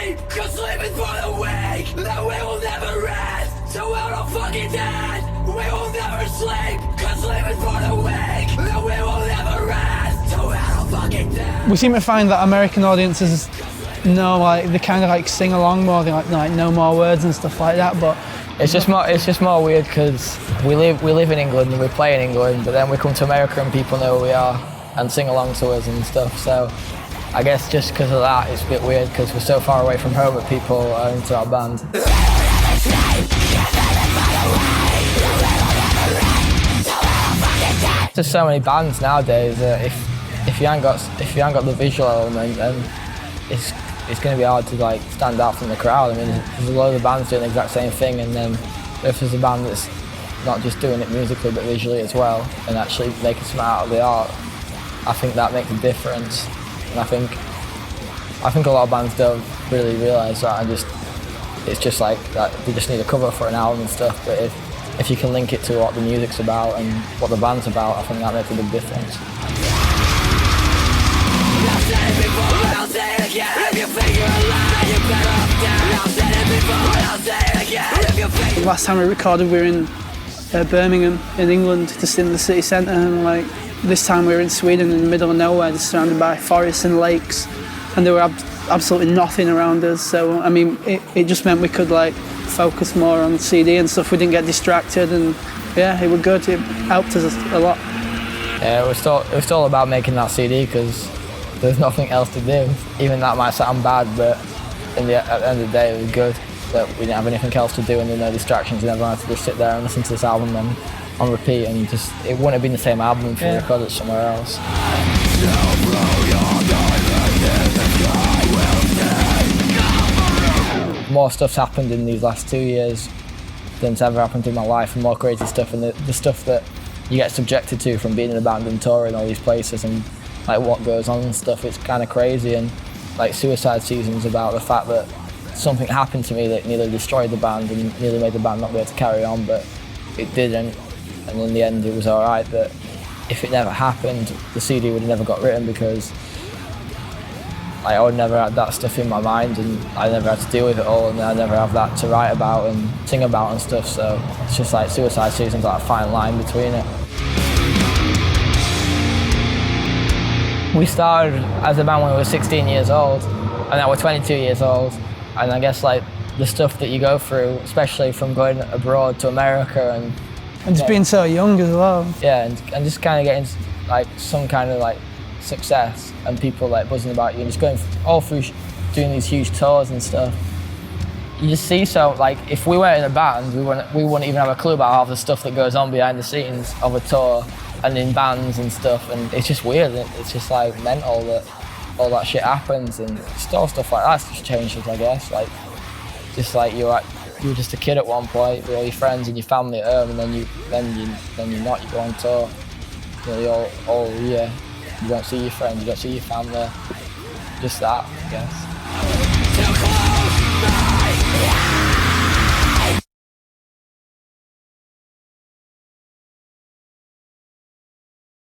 sleep, cause sleep is for the weak. That we will never rest, so we're all fucking dead. We will never sleep, cause sleep is for the weak. That we will never rest, so we're all fucking dead. We seem to find that American audiences know, like, they kind of like sing along more, they like know more words and stuff like that, but it's just more weird because we live in England and we play in England, but then we come to America and people know who we are and sing along to us and stuff. So I guess just because of that, it's a bit weird because we're so far away from home that people are into our band. There's so many bands nowadays that if you ain't got the visual element, then it's going to be hard to like stand out from the crowd. I mean, there's a lot of bands doing the exact same thing, and then if there's a band that's not just doing it musically but visually as well, and actually making something out of the art, I think that makes a difference. And I think a lot of bands don't really realise that, and it's just like that they just need a cover for an album and stuff. But if you can link it to what the music's about and what the band's about, I think that makes a big difference. The last time we recorded, we were in Birmingham in England, just in the city centre, and like this time we were in Sweden in the middle of nowhere, just surrounded by forests and lakes, and there were absolutely nothing around us. So I mean, it just meant we could like focus more on the CD and stuff. We didn't get distracted, and yeah, it was good. It helped us a lot. Yeah, it was all about making that CD because there's nothing else to do. Even that might sound bad, but at the end of the day, it was good that we didn't have anything else to do and there were no distractions, and everyone had to just sit there and listen to this album on repeat, and just it wouldn't have been the same album if we recorded it somewhere else. More stuff's happened in these last 2 years than's ever happened in my life, and more crazy stuff, and the stuff that you get subjected to from being in a band and touring all these places and like what goes on and stuff, it's kind of crazy. And like Suicide Season's about the fact that something happened to me that nearly destroyed the band and nearly made the band not be able to carry on, but it didn't, and in the end it was alright. That if it never happened, the CD would have never got written because I would never had that stuff in my mind, and I never had to deal with it all, and I never have that to write about and sing about and stuff. So it's just like Suicide Season's like a fine line between it. We started as a band when we were 16 years old, and now we're 22 years old. And I guess like the stuff that you go through, especially from going abroad to America and just being so young as well. Yeah, and just kind of getting like some kind of like success and people like buzzing about you and just going all through doing these huge tours and stuff. You just see, so like if we weren't in a band, we wouldn't even have a clue about half the stuff that goes on behind the scenes of a tour and in bands and stuff, and it's just weird. It's just like mental that all that shit happens, and stuff like that's just changes, I guess. Like just like you were just a kid at one point with all your friends and your family at home, and then you're not. You go on tour, you know, all year. You don't see your friends, you don't see your family. Just that, I guess.